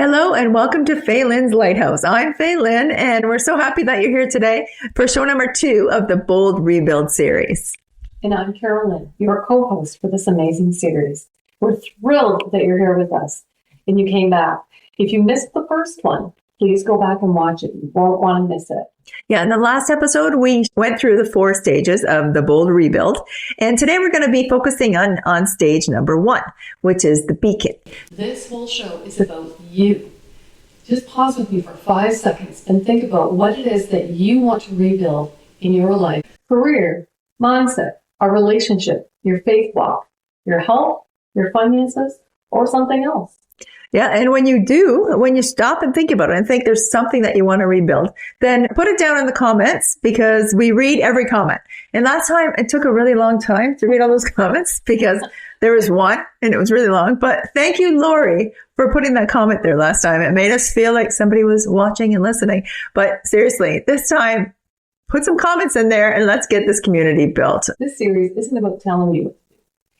Hello and welcome to Faye Lynn's Lighthouse. I'm Faye Lynn and we're so happy that you're here today for show number 2 of the Bold Rebuild series. And I'm Lynne, your co-host for this amazing series. We're thrilled that you're here with us and you came back. If you missed the first one, please go back and watch it. You won't want to miss it. Yeah, in the last episode, we went through the 4 stages of the Bold Rebuild. And today we're going to be focusing on stage number 1, which is the beacon. This whole show is about you. Just pause with me for 5 seconds and think about what it is that you want to rebuild in your life. Career, mindset, a relationship, your faith walk, your health, your finances, or something else. Yeah, and when you stop and think about it and think there's something that you want to rebuild, then put it down in the comments because we read every comment. And last time it took a really long time to read all those comments because there was one and it was really long. But thank you, Lori, for putting that comment there last time. It made us feel like somebody was watching and listening. But seriously, this time, put some comments in there and let's get this community built. This series isn't about telling you.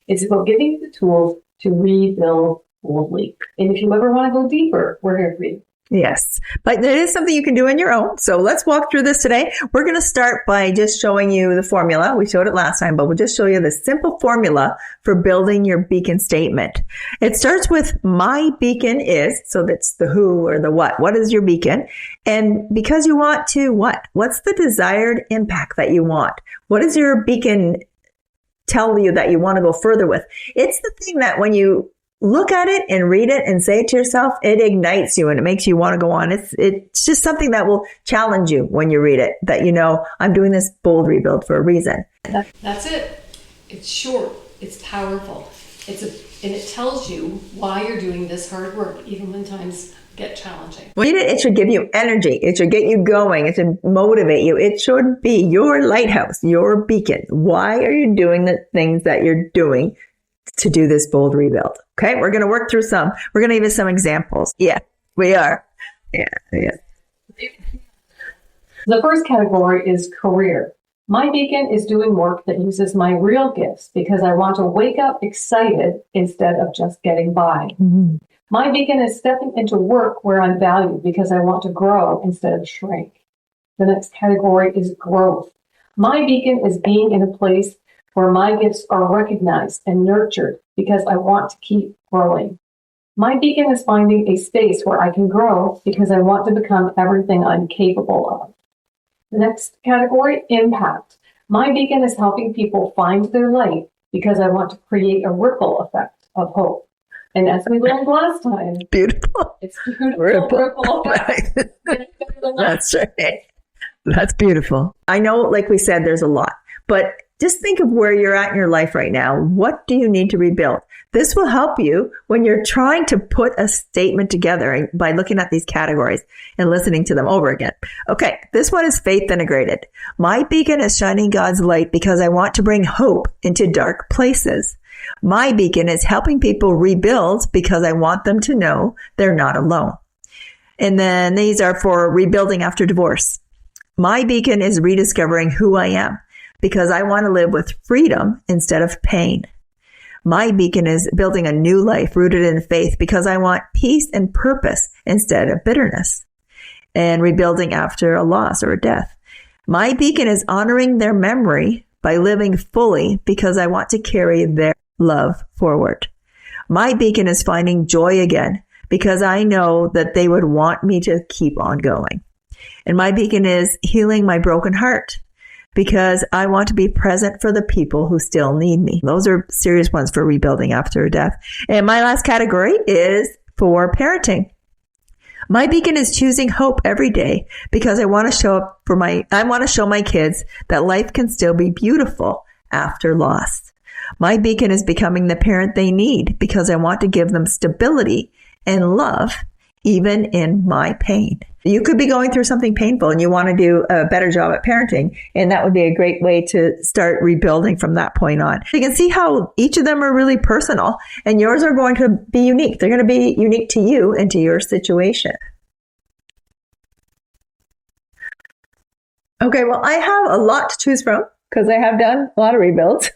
It's about giving you the tools to rebuild boldly. And if you ever want to go deeper, we're here for you. Yes, but there is something you can do on your own. So let's walk through this today. We're going to start by just showing you the formula. We showed it last time, but we'll just show you the simple formula for building your beacon statement. It starts with my beacon is, so that's the who or the what. What is your beacon? And because you want to what? What's the desired impact that you want? What does your beacon tell you that you want to go further with? It's the thing that when you look at it and read it and say it to yourself, it ignites you and it makes you want to go on. It's just something that will challenge you when you read it, that you know, I'm doing this bold rebuild for a reason. That's it. It's short. It's powerful. And it tells you why you're doing this hard work, even when times get challenging. When you read it, it should give you energy. It should get you going. It should motivate you. It should be your lighthouse, your beacon. Why are you doing the things that you're doing to do this bold rebuild? Okay, we're going to work through some. We're going to give you some examples. Yeah, we are. Yeah. The first category is career. My beacon is doing work that uses my real gifts because I want to wake up excited instead of just getting by. Mm-hmm. My beacon is stepping into work where I'm valued because I want to grow instead of shrink. The next category is growth. My beacon is being in a place where my gifts are recognized and nurtured because I want to keep growing. My beacon is finding a space where I can grow because I want to become everything I'm capable of. The next category, impact. My beacon is helping people find their light because I want to create a ripple effect of hope. And as we learned last time, beautiful. It's beautiful. Ripple effect. That's right. That's beautiful. I know, like we said, there's a lot, but just think of where you're at in your life right now. What do you need to rebuild? This will help you when you're trying to put a statement together by looking at these categories and listening to them over again. Okay, this one is faith integrated. My beacon is shining God's light because I want to bring hope into dark places. My beacon is helping people rebuild because I want them to know they're not alone. And then these are for rebuilding after divorce. My beacon is rediscovering who I am because I want to live with freedom instead of pain. My beacon is building a new life rooted in faith because I want peace and purpose instead of bitterness. And rebuilding after a loss or a death. My beacon is honoring their memory by living fully because I want to carry their love forward. My beacon is finding joy again because I know that they would want me to keep on going. And my beacon is healing my broken heart because I want to be present for the people who still need me. Those are serious ones for rebuilding after a death. And my last category is for parenting. My beacon is choosing hope every day because I want to show my kids that life can still be beautiful after loss. My beacon is becoming the parent they need because I want to give them stability and love even in my pain. You could be going through something painful and you want to do a better job at parenting, and that would be a great way to start rebuilding from that point on. You can see how each of them are really personal, and yours are going to be unique. They're going to be unique to you and to your situation. Okay, well, I have a lot to choose from because I have done a lot of rebuilds.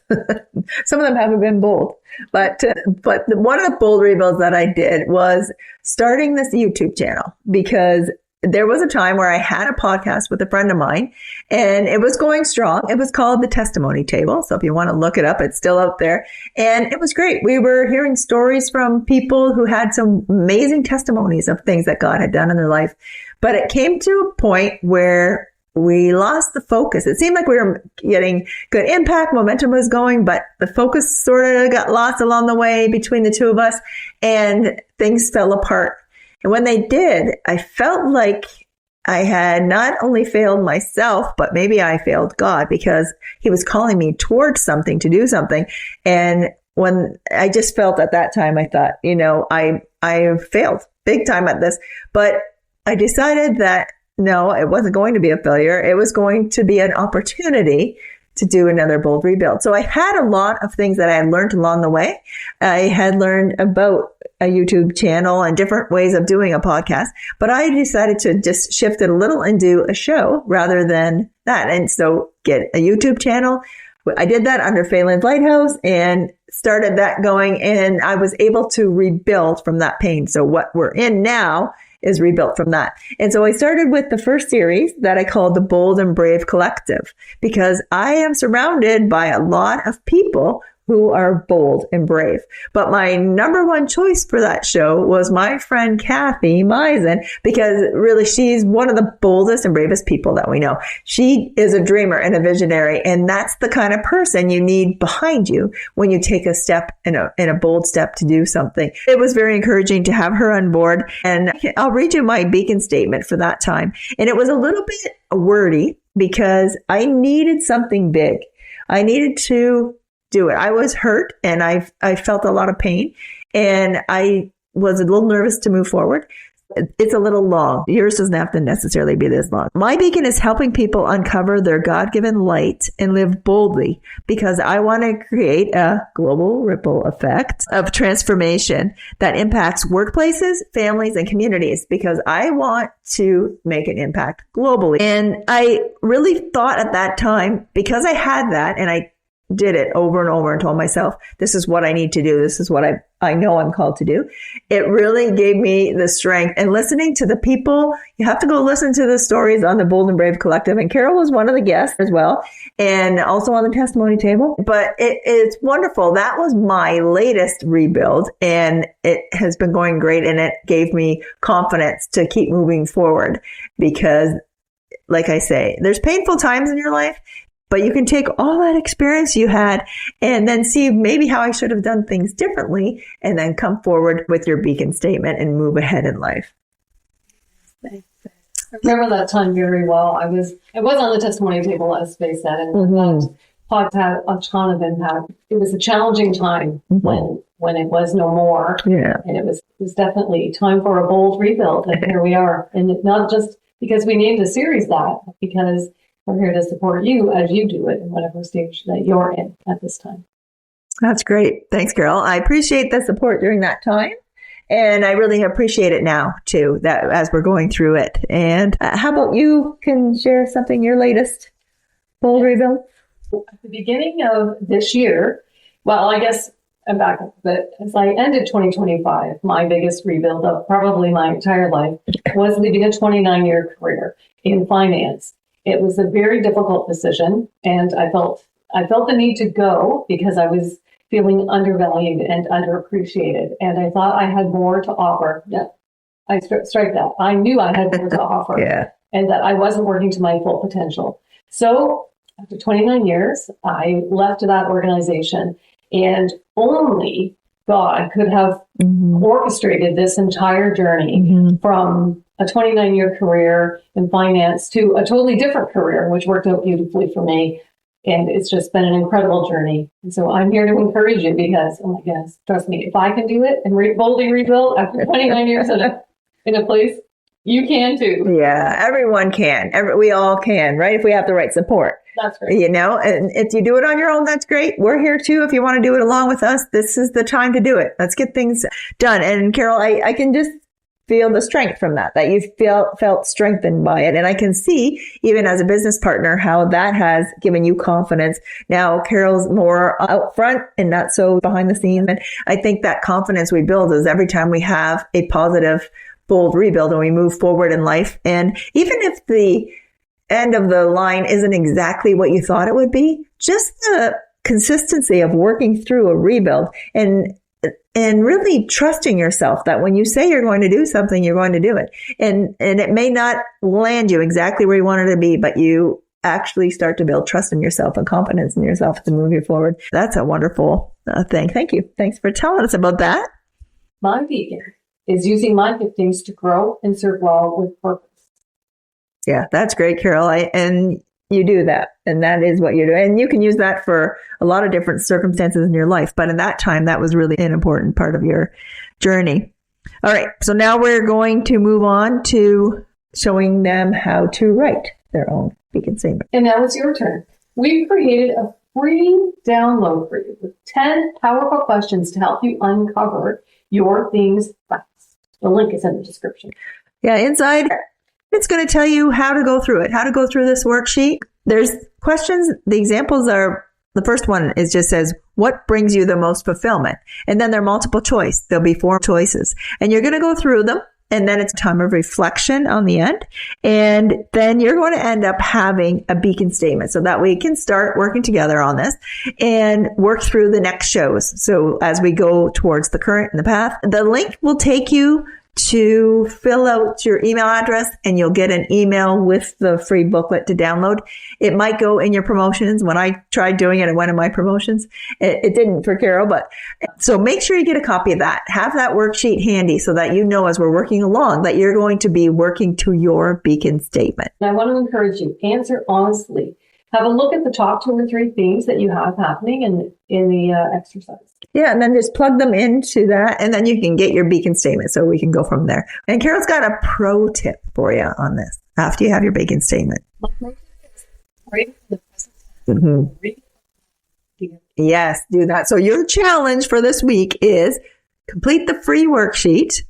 Some of them haven't been bold, but one of the bold rebuilds that I did was starting this YouTube channel, because there was a time where I had a podcast with a friend of mine and it was going strong. It was called The Testimony Table. So if you want to look it up, it's still out there. And it was great. We were hearing stories from people who had some amazing testimonies of things that God had done in their life. But it came to a point where we lost the focus. It seemed like we were getting good impact. Momentum was going, but the focus sort of got lost along the way between the two of us and things fell apart. And when they did, I felt like I had not only failed myself, but maybe I failed God, because he was calling me towards something, to do something. And when I just felt at that time, I thought, I have failed big time at this. But I decided that no, it wasn't going to be a failure. It was going to be an opportunity to do another bold rebuild. So I had a lot of things that I had learned along the way. I had learned about a YouTube channel and different ways of doing a podcast, but I decided to just shift it a little and do a show rather than that. And so get a YouTube channel. I did that under Faye Lynn's Lighthouse and started that going, and I was able to rebuild from that pain. So what we're in now is rebuilt from that. And so I started with the first series that I called the Bold and Brave Collective, because I am surrounded by a lot of people who are bold and brave. But my number one choice for that show was my friend Kathy Meisen, because really she's one of the boldest and bravest people that we know. She is a dreamer and a visionary, and that's the kind of person you need behind you when you take a step in a bold step to do something. It was very encouraging to have her on board, and I'll read you my beacon statement for that time. And it was a little bit wordy because I needed something big. I needed to do it. I was hurt and I felt a lot of pain, and I was a little nervous to move forward. It's a little long. Yours doesn't have to necessarily be this long. My beacon is helping people uncover their God-given light and live boldly, because I want to create a global ripple effect of transformation that impacts workplaces, families, and communities, because I want to make an impact globally. And I really thought at that time, because I had that and I did it over and over and told myself, this is what I need to do. This is what I know I'm called to do. It really gave me the strength. And listening to the people, you have to go listen to the stories on the Bold and Brave Collective. And Carol was one of the guests as well, and also on the testimony table. But it's wonderful. That was my latest rebuild, and it has been going great. And it gave me confidence to keep moving forward, because like I say, there's painful times in your life, but you can take all that experience you had and then see maybe how I should have done things differently, and then come forward with your beacon statement and move ahead in life. I remember that time very well. I was on the testimony table, as Faye said, and that pod had a ton of impact. It was a challenging time when it was no more. Yeah. And it was definitely time for a bold rebuild. And here we are. And not just because we named the series that, but because we're here to support you as you do it in whatever stage that you're in at this time. That's great. Thanks, Carol. I appreciate the support during that time. And I really appreciate it now, too, that as we're going through it. And how about you can share something, your latest bold rebuild? At the beginning of this year, well, I guess I'm back, but as I ended 2025, my biggest rebuild of probably my entire life was leaving a 29-year career in finance. It was a very difficult decision, and I felt the need to go because I was feeling undervalued and underappreciated, and I thought I had more to offer. I strike that. I knew I had more to offer, and that I wasn't working to my full potential. So after 29 years, I left that organization, and only God could have orchestrated this entire journey from a 29-year career in finance to a totally different career, which worked out beautifully for me. And it's just been an incredible journey. And so I'm here to encourage you because, oh my goodness, trust me, if I can do it and boldly rebuild after 29 years in a place, you can too. Yeah, everyone can. We all can, right? If we have the right support. That's right. And if you do it on your own, that's great. We're here too. If you want to do it along with us, this is the time to do it. Let's get things done. And Carol, I can just feel the strength from that you felt strengthened by it. And I can see, even as a business partner, how that has given you confidence. Now, Carol's more out front and not so behind the scenes. And I think that confidence we build is every time we have a positive, bold rebuild and we move forward in life. And even if the end of the line isn't exactly what you thought it would be, just the consistency of working through a rebuild and really trusting yourself that when you say you're going to do something, you're going to do it. And it may not land you exactly where you wanted to be, but you actually start to build trust in yourself and confidence in yourself to move you forward. That's a wonderful thing. Thank you. Thanks for telling us about that. My vegan is using my giftings to grow and serve well with purpose. Yeah, that's great, Carol. And you do that. And that is what you do. And you can use that for a lot of different circumstances in your life. But in that time, that was really an important part of your journey. All right. So now we're going to move on to showing them how to write their own beacon statement. And now it's your turn. We've created a free download for you with 10 powerful questions to help you uncover your themes fast. The link is in the description. Yeah, inside, it's going to tell you how to go through it, how to go through this worksheet. There's questions. The examples are, the first one is just says, what brings you the most fulfillment? And then there are multiple choice. There'll be 4 choices. And you're going to go through them. And then it's time of reflection on the end. And then you're going to end up having a beacon statement so that we can start working together on this and work through the next shows. So as we go towards the current and the path, the link will take you to fill out your email address and you'll get an email with the free booklet to download. It might go in your promotions. When I tried doing it, it went in my promotions. It didn't for Carol, but so make sure you get a copy of that. Have that worksheet handy so that you know as we're working along that you're going to be working to your beacon statement. And I want to encourage you, answer honestly. Have a look at the top 2 or 3 themes that you have happening in the exercise. Yeah, and then just plug them into that, and then you can get your beacon statement so we can go from there. And Carol's got a pro tip for you on this after you have your beacon statement. Yes, do that. So your challenge for this week is complete the free worksheet.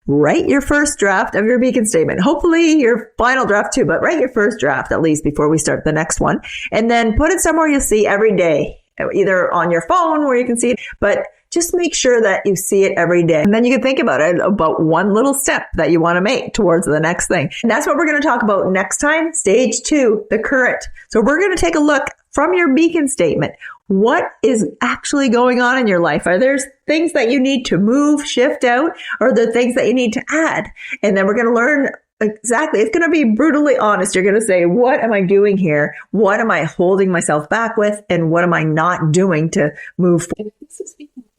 Write your first draft of your beacon statement. Hopefully your final draft too, but write your first draft at least before we start the next one. And then put it somewhere you'll see every day, either on your phone where you can see it, but just make sure that you see it every day. And then you can think about it, about one little step that you want to make towards the next thing. And that's what we're going to talk about next time. Stage 2, the current. So we're going to take a look from your beacon statement. What is actually going on in your life? Are there things that you need to move, shift out, or are there things that you need to add? And then we're going to learn exactly. It's going to be brutally honest. You're going to say, what am I doing here? What am I holding myself back with? And what am I not doing to move forward? And if this is speaking to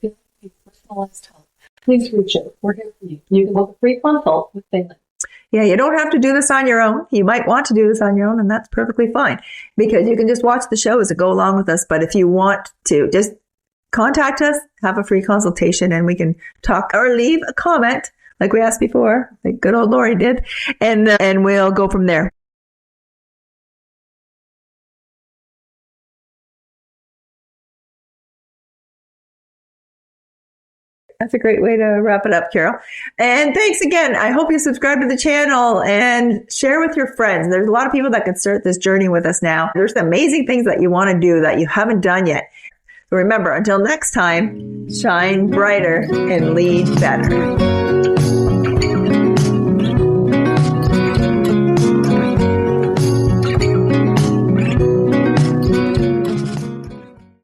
you, feel personalized help, please reach out. We're here for you. You can book a free consult with Faye. Yeah, you don't have to do this on your own. You might want to do this on your own, and that's perfectly fine because you can just watch the shows and go along with us. But if you want to, just contact us, have a free consultation, and we can talk or leave a comment like we asked before, like good old Lori did, and we'll go from there. That's a great way to wrap it up, Carol. And thanks again. I hope you subscribe to the channel and share with your friends. There's a lot of people that can start this journey with us now. There's amazing things that you want to do that you haven't done yet. So remember, until next time, shine brighter and lead better.